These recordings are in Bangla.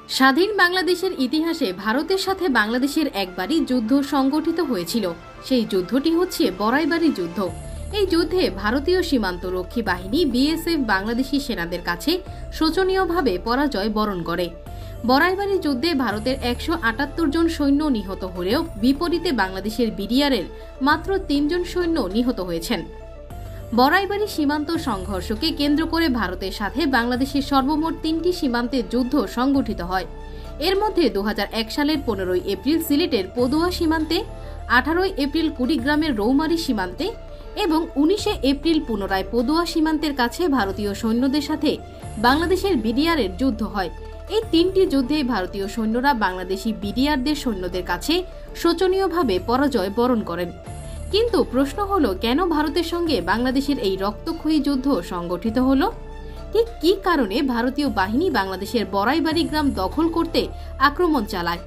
স্বাধীন বাংলাদেশের ইতিহাসে ভারতের সাথে বাংলাদেশের একবারই যুদ্ধ সংগঠিত হয়েছিল। সেই যুদ্ধটি হচ্ছে বড়াইবাড়ি যুদ্ধ। এই যুদ্ধে ভারতীয় সীমান্ত রক্ষী বাহিনী বিএসএফ বাংলাদেশি সেনাদের কাছে শোচনীয়ভাবে পরাজয় বরণ করে। বড়াইবাড়ি যুদ্ধে ভারতের 178 জন সৈন্য নিহত হলেও বিপরীতে বাংলাদেশের বিডিআরের মাত্র 3 জন সৈন্য নিহত হয়েছেন। বড়াইবাড়ি সীমান্ত সংঘর্ষকে কেন্দ্র করে ভারতের সাথে বাংলাদেশের সর্বমোট 3টি সীমান্তে যুদ্ধ সংগঠিত হয়। এর মধ্যে 2001 সালের 15 এপ্রিল সিলেটের পদুয়া সীমান্তে, 18 এপ্রিল কুড়িগ্রামের রৌমারী সীমান্তে এবং 19 এপ্রিল পুনরায় পদুয়া সীমান্তের কাছে ভারতীয় সৈন্যদের সাথে বাংলাদেশের বিডিআরের যুদ্ধ হয়। এই 3টি যুদ্ধে ভারতীয় সৈন্যরা বাংলাদেশি বিডিআরদের সৈন্যদের কাছে শোচনীয়ভাবে পরাজয় বরণ করেন। কিন্তু প্রশ্ন হলো, কেন ভারতের সঙ্গে বাংলাদেশের এই রক্তক্ষয়ী যুদ্ধ সংগঠিত হলো? ঠিক কী কারণে ভারতীয় বাহিনী বাংলাদেশের বড়াইবাড়ি গ্রাম দখল করতে আক্রমণ চালায়?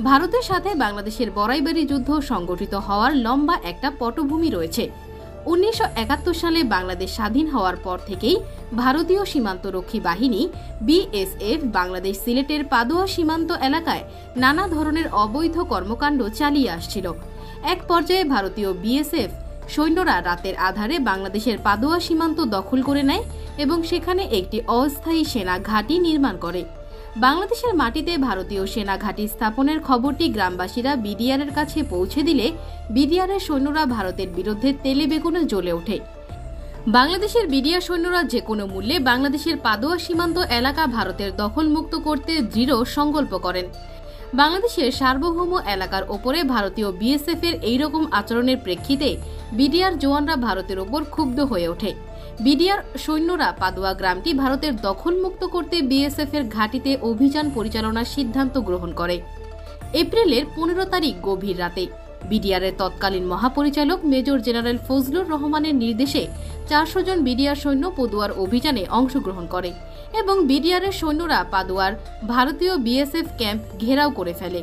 ভারতের সাথে বাংলাদেশের বড়াইবাড়ি যুদ্ধ সংগঠিত হওয়ার লম্বা একটা পটভূমি রয়েছে। 1971 সালে বাংলাদেশ স্বাধীন হওয়ার পর থেকেই ভারতীয় সীমান্তরক্ষী বাহিনী বিএসএফ বাংলাদেশ সিলেটের পাদুয়া সীমান্ত এলাকায় নানা ধরনের অবৈধ কর্মকাণ্ড চালিয়ে আসছিল। এক পর্যায়ে ভারতীয় বিএসএফ সৈন্যরা রাতের আধারে বাংলাদেশের পাদুয়া সীমান্ত দখল করে নেয় এবং সেখানে একটি অস্থায়ী সেনা ঘাঁটি নির্মাণ করে। বাংলাদেশের মাটিতে ভারতীয় সেনা ঘাঁটি স্থাপনের খবরটি গ্রামবাসীরা বিডিআরের কাছে পৌঁছে দিলে বিডিআরের সৈন্যরা ভারতের বিরুদ্ধে তেলে বেগুনে জ্বলে ওঠে। বাংলাদেশের বিডিআর সৈন্যরা যে কোনো মূল্যে বাংলাদেশের পাদুয়া সীমান্ত এলাকা ভারতের দখলমুক্ত করতে দৃঢ় সংকল্প করেন। বাংলাদেশের সার্বভৌম এলাকার ওপরে ভারতীয় বিএসএফ এর এইরকম আচরণের প্রেক্ষিতে বিডিআর জওয়ানরা ভারতের ওপর ক্ষুব্ধ হয়ে ওঠে। বিডিআর সৈন্যরা পাদুয়া গ্রামটি ভারতের দখলমুক্ত করতে বিএসএফ এর ঘাঁটিতে অভিযান পরিচালনার সিদ্ধান্ত গ্রহণ করে। এপ্রিলের 15 তারিখ গভীর রাতে বিডিআরের তৎকালীন মহাপরিচালক মেজর জেনারেল ফজলুর রহমানের নির্দেশে 400 জন বিডিআর সৈন্য পদুয়ার অভিযানে অংশগ্রহণ করে এবং বিডিআরের সৈন্যরা পাদুয়ার ভারতীয় বিএসএফ ক্যাম্প ঘেরাও করে ফেলে।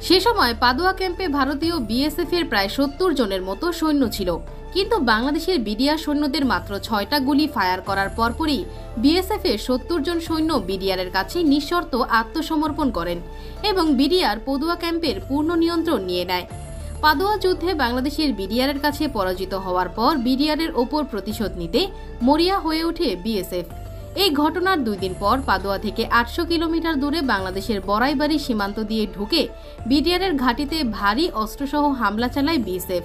সে সময় পাদুয়া ক্যাম্পে ভারতীয় বিএসএফ এর প্রায় 70 জনের মতো সৈন্য ছিল, কিন্তু বাংলাদেশের বিডিআর সৈন্যদের মাত্র 6টা গুলি ফায়ার করার পরপরই বিএসএফ এর 70 জন সৈন্য বিডিআরের কাছে নিঃশর্ত আত্মসমর্পণ করেন এবং বিডিআর পদুয়া ক্যাম্পের পূর্ণ নিয়ন্ত্রণ নিয়ে নেয়। পাদুয়া যুদ্ধে বাংলাদেশের বিডিআরের কাছে পরাজিত হওয়ার পর বিডিআরের ওপর প্রতিশোধ নিতে মরিয়া হয়ে ওঠে বিএসএফ। এই ঘটনার 2 দিন পর পাদুয়া থেকে 800 কিলোমিটার দূরে বাংলাদেশের বড়াইবাড়ি সীমান্ত দিয়ে ঢুকে বিডিআরের ঘাঁটিতে ভারী অস্ত্রসহ হামলা চালায় বিএসএফ।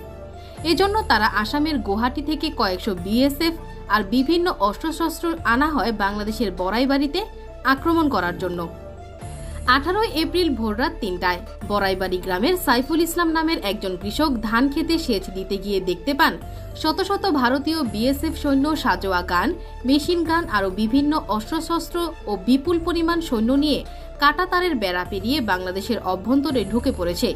এজন্য তারা আসামের গুয়াহাটি থেকে কয়েকশো বিএসএফ আর বিভিন্ন অস্ত্রশস্ত্র আনা হয় বাংলাদেশের বড়াইবাড়িতে আক্রমণ করার জন্য। 18 এপ্রিল ভোররাত 3টায় বড়াইবাড়ি গ্রামের সাইফুল ইসলাম নামের একজন কৃষক ধান খেতে সেচ দিতে গিয়ে দেখতে পান শত শত ভারতীয় বিএসএফ সৈন্য সাজোয়া গান, মেশিন গান আরও বিভিন্ন অস্ত্রশস্ত্র ও বিপুল পরিমাণ সৈন্য নিয়ে কাঁটাতারের বেড়া পেরিয়ে বাংলাদেশের অভ্যন্তরে ঢুকে পড়েছে।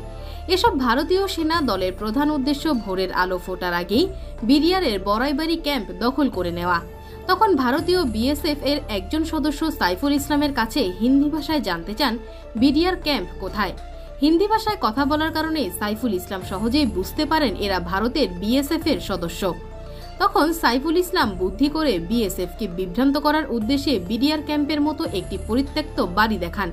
এসব ভারতীয় সেনা দলের প্রধান উদ্দেশ্য ভোরের আলো ফোটার আগেই বিডিআরের বড়াইবাড়ি ক্যাম্প দখল করে নেওয়া। তখন ভারতীয় বিএসএফ এর একজন সদস্য সাইফুল ইসলামের কাছে হিন্দি ভাষায় জানতে চান বিডিআর ক্যাম্প কোথায়। হিন্দি ভাষায় কথা বলার কারণে সাইফুল ইসলাম সহজেই বুঝতে পারেন এরা ভারতের বিএসএফ এর সদস্য। তখন সাইফুল ইসলাম বুদ্ধি করে বিএসএফ কে বিভ্রান্ত করার উদ্দেশ্যে বিডিআর ক্যাম্পের মতো একটি পরিত্যক্ত বাড়ি দেখান,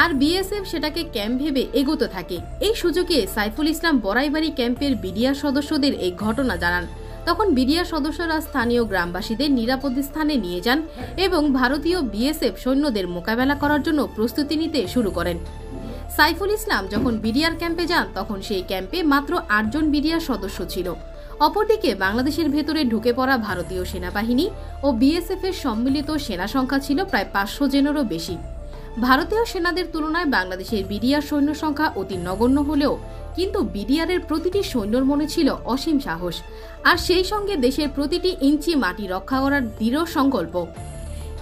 আর বিএসএফ সেটাকে ক্যাম্প ভেবে এগোতে থাকে। এই সুযোগে সাইফুল ইসলাম বড়াইবাড়ি ক্যাম্পের বিডিআর সদস্যদের এই ঘটনা জানান। তখন বিডিআর সদস্যরা স্থানীয় গ্রামবাসীদের নিরাপদ স্থানে নিয়ে যান এবং ভারতীয় বিএসএফ সৈন্যদের মোকাবেলা করার জন্য প্রস্তুতি নিতে শুরু করেন। সাইফুল ইসলাম যখন বিডিআর ক্যাম্পে যান তখন সেই ক্যাম্পে মাত্র 8 জন বিডিআর সদস্য ছিল। অপরদিকে বাংলাদেশের ভেতরে ঢুকে পড়া ভারতীয় সেনাবাহিনী ও বিএসএফ এর সম্মিলিত সেনা সংখ্যা ছিল প্রায় 500 জনেরও বেশি। ভারতীয় সেনাদের তুলনায় বাংলাদেশের বিডিআর সৈন্য সংখ্যা অতি নগণ্য হলেও কিন্তু বিডিআরের প্রতিটি সৈন্যর মনে ছিল অসীম সাহস, আর সেই সঙ্গে দেশের প্রতিটি ইঞ্চি মাটি রক্ষা করার দৃঢ় সংকল্প।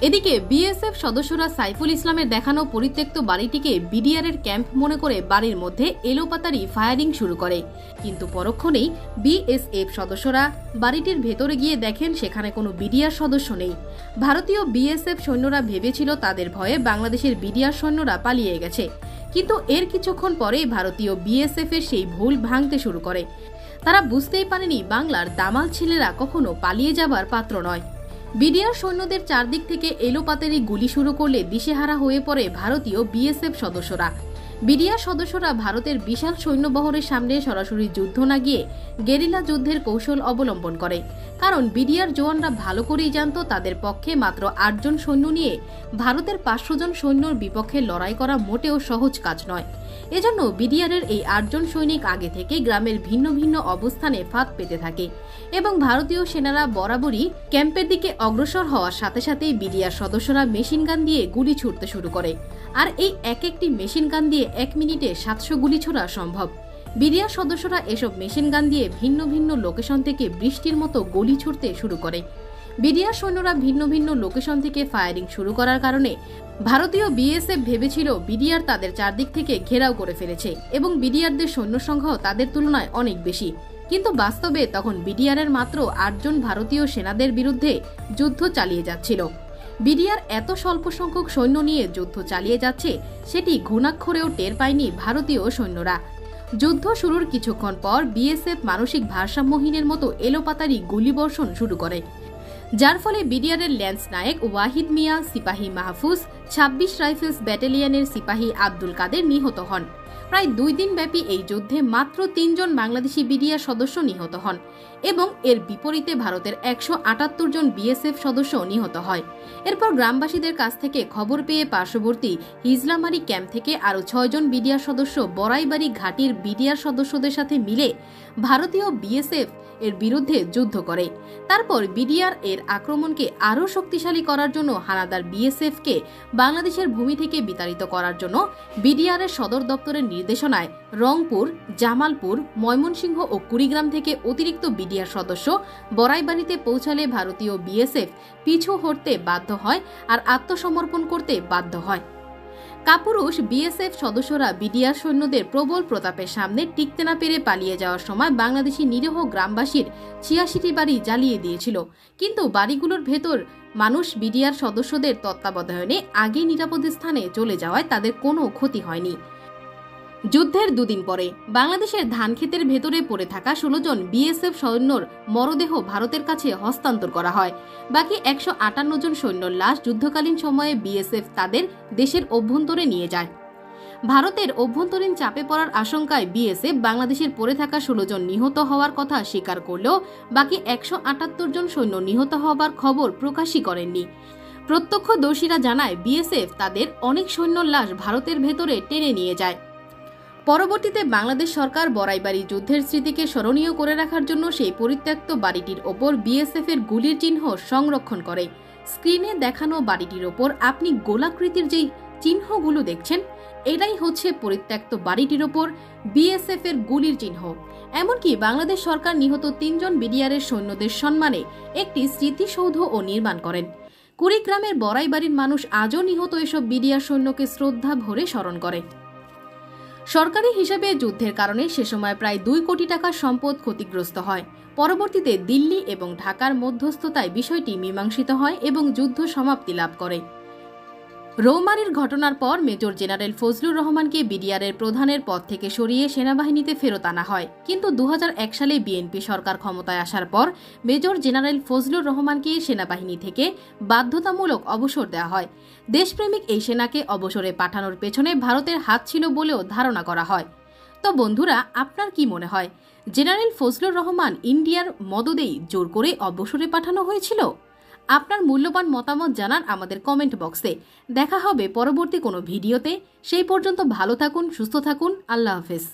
এদিকে বিএসএফ সদস্যরা সাইফুল ইসলামের দেখানো পরিত্যক্ত বাড়িটিকে বিডিআরের ক্যাম্প মনে করে বাড়ির মধ্যে এলোপাতাড়ি ফায়ারিং শুরু করে, কিন্তু পরক্ষণেই বিএসএফ সদস্যরা বাড়িটির ভেতরে গিয়ে দেখেন সেখানে কোনো বিডিআর সদস্য নেই। ভারতীয় বিএসএফ সৈন্যরা ভেবেছিল তাদের ভয়ে বাংলাদেশের বিডিআর সৈন্যরা পালিয়ে গেছে, কিন্তু এর কিছুক্ষণ পরেই ভারতীয় বিএসএফ এর সেই ভুল ভাঙতে শুরু করে। তারা বুঝতেই পারেনি বাংলার দামাল ছেলেরা কখনো পালিয়ে যাবার পাত্র নয়। বিডিআর সৈন্যদের চারদিক থেকে এলোপাতাড়ি গুলি শুরু করলে দিশেহারা হয়ে পড়ে ভারতীয় বিএসএফ সদস্যরা। বিডিআর সদস্যরা ভারতের বিশাল সৈন্যবহরের সামনে সরাসরি যুদ্ধ না গিয়ে গেরিলা যুদ্ধের কৌশল অবলম্বন করে, কারণ বিডিআর জওয়ানরা ভালো করেই জানত তাদের পক্ষে মাত্র ৮ জন সৈন্য নিয়ে ভারতের ৫০০ জন সৈন্যর বিপক্ষে লড়াই করা মোটেও সহজ কাজ নয়। এজন্য বিডিআরের এই ৮ জন সৈনিক আগে থেকে গ্রামের ভিন্ন ভিন্ন অবস্থানে ফাঁদ পেতে থাকে এবং ভারতীয় সেনারা বরাবরই ক্যাম্পের দিকে অগ্রসর হওয়ার সাথে সাথেই বিডিআর সদস্যরা মেশিন গান দিয়ে গুলি ছুড়তে শুরু করে। আর এই এক একটি মেশিন গান দিয়ে ১ মিনিটে ৭০০ গুলি ছোড়া সম্ভব। বিডিআর সদস্যরা এসব মেশিন গান দিয়ে ভিন্ন ভিন্ন লোকেশন থেকে বৃষ্টির মতো গুলি ছুড়তে শুরু করে। বিডিআর সৈন্যরা ভিন্ন ভিন্ন লোকেশন থেকে ফায়ারিং শুরু করার কারণে ভারতীয় বিএসএফ ভেবেছিল বিডিআর তাদের চারদিক থেকে ঘেরাও করে ফেলেছে এবং বিডিআরদের সৈন্য সংখ্যাও তাদের তুলনায় অনেক বেশি। কিন্তু বাস্তবে তখন বিডিআরের মাত্র ৮ জন ভারতীয় সেনাদের বিরুদ্ধে যুদ্ধ চালিয়ে যাচ্ছিল। বিডিআর এত স্বল্প সংখ্যক সৈন্য নিয়ে যুদ্ধ চালিয়ে যাচ্ছে সেটি ঘুণাক্ষরেও টের পায়নি ভারতীয় সৈন্যরা। যুদ্ধ শুরুর কিছুক্ষণ পর বিএসএফ মানসিক ভারসাম্যহীনের মতো এলোপাতাড়ি গুলিবর্ষণ শুরু করে, যার ফলে বিডিআরের ল্যান্স নায়েক ওয়াহিদ মিয়া, সিপাহী মাহফুজ, ২৬ রাইফেলস ব্যাটালিয়নের সিপাহী আব্দুল কাদের নিহত হন। প্রায় ২ দিন ব্যাপী এই যুদ্ধে মাত্র ৩ জন বাংলাদেশি বিডিআর সদস্য নিহত হন এবং এর বিপরীতে ভারতের ১৭৮ জন বিএসএফ সদস্য নিহত হয়। এরপর গ্রামবাসীদের কাছ থেকে খবর পেয়ে পার্শ্ববর্তী হিজলামারি ক্যাম্প থেকে আরও ৬ জন বিডিআর সদস্য বড়াইবাড়ি ঘাটির বিডিআর সদস্যদের সাথে মিলে ভারতীয় বিএসএফ এর বিরুদ্ধে যুদ্ধ করে। তারপর বিডিআর এর আক্রমণকে আরও শক্তিশালী করার জন্য হানাদার বিএসএফকে বাংলাদেশের ভূমি থেকে বিতাড়িত করার জন্য বিডিআর এর সদর দপ্তরের নির্দেশনায় রংপুর, জামালপুর, ময়মনসিংহ ও কুড়িগ্রাম থেকে অতিরিক্ত বিডিআর সদস্য বড়াইবাড়িতে পৌঁছালে ভারতীয় বিএসএফ পিছু হটতে বাধ্য হয় আর আত্মসমর্পণ করতে বাধ্য হয়। কাপুরুষ বিএসএফ সদস্যরা বিডিআর সৈন্যদের প্রবল প্রতাপের সামনে টিকতে না পেরে পালিয়ে যাওয়ার সময় বাংলাদেশি নিরীহ গ্রামবাসীর ৮৬টি বাড়ি জ্বালিয়ে দিয়েছিল, কিন্তু বাড়িগুলোর ভেতর মানুষ বিডিআর সদস্যদের তত্ত্বাবধানে আগে নিরাপদ স্থানে চলে যাওয়ায় তাদের কোনো ক্ষতি হয়নি। যুদ্ধের ২ দিন পরে বাংলাদেশের ধানক্ষেতের ভেতরে পড়ে থাকা ১৬ জন বিএসএফ সৈন্যর মরদেহ ভারতের কাছে হস্তান্তর করা হয়। বাকি ১৫৮ জন সৈন্যর লাশ যুদ্ধকালীন সময়ে বিএসএফ তাদের দেশের অভ্যন্তরে নিয়ে যায়। ভারতের অভ্যন্তরীণ চাপে পড়ার আশঙ্কায় বিএসএফ বাংলাদেশের পড়ে থাকা ১৬ জন নিহত হওয়ার কথা স্বীকার করলেও বাকি ১৭৮ জন সৈন্য নিহত হওয়ার খবর প্রকাশই করেননি। প্রত্যক্ষদর্শীরা জানায় বিএসএফ তাদের অনেক সৈন্যর লাশ ভারতের ভেতরে টেনে নিয়ে যায়। পরবর্তীতে বাংলাদেশ সরকার বড়াইবাড়ি যুদ্ধের স্মৃতিকে স্মরণীয় করে রাখার জন্য সেই পরিত্যক্ত বাড়িটির ওপর বিএসএফ এর গুলির চিহ্ন সংরক্ষণ করে। স্ক্রিনে দেখানো বাড়িটির ওপর আপনি গোলাকৃতির যেই চিহ্নগুলো দেখছেন, এটাই হচ্ছে পরিত্যক্ত বাড়িটির ওপর বিএসএফ এর গুলির চিহ্ন। এমনকি বাংলাদেশ সরকার নিহত ৩ জন বিডিআরের সৈন্যদের সম্মানে একটি স্মৃতিসৌধও নির্মাণ করেন। কুড়িগ্রামের বড়াইবাড়ির মানুষ আজও নিহত এসব বিডিআর সৈন্যকে শ্রদ্ধা ভরে স্মরণ করে। সরকারি হিসেবে যুদ্ধের কারণে সে সময় প্রায় ২ কোটি টাকার সম্পদ ক্ষতিগ্রস্ত হয়। পরবর্তীতে দিল্লি এবং ঢাকার মধ্যস্থতায় বিষয়টি মীমাংসিত হয় এবং যুদ্ধ সমাপ্তি লাভ করে। রৌমারীর ঘটনার পর মেজর জেনারেল ফজলুর রহমানকে বিডিআরের প্রধানের পদ থেকে সরিয়ে সেনাবাহিনীতে ফেরত আনা হয়, কিন্তু ২০০১ সালে বিএনপি সরকার ক্ষমতায় আসার পর মেজর জেনারেল ফজলুর রহমানকে সেনাবাহিনী থেকে বাধ্যতামূলক অবসর দেওয়া হয়। দেশপ্রেমিক এই সেনাকে অবসরে পাঠানোর পেছনে ভারতের হাত ছিল বলেও ধারণা করা হয়। তো বন্ধুরা, আপনার কি মনে হয়, জেনারেল ফজলুর রহমান ইন্ডিয়ার মদদেই জোর করে অবসরে পাঠানো হয়েছিল? আপনার মূল্যবান মতামত জানান আমাদের কমেন্ট বক্সে। দেখা হবে পরবর্তী কোনো ভিডিওতে। সেই পর্যন্ত ভালো থাকুন, সুস্থ থাকুন। আল্লাহ হাফেজ।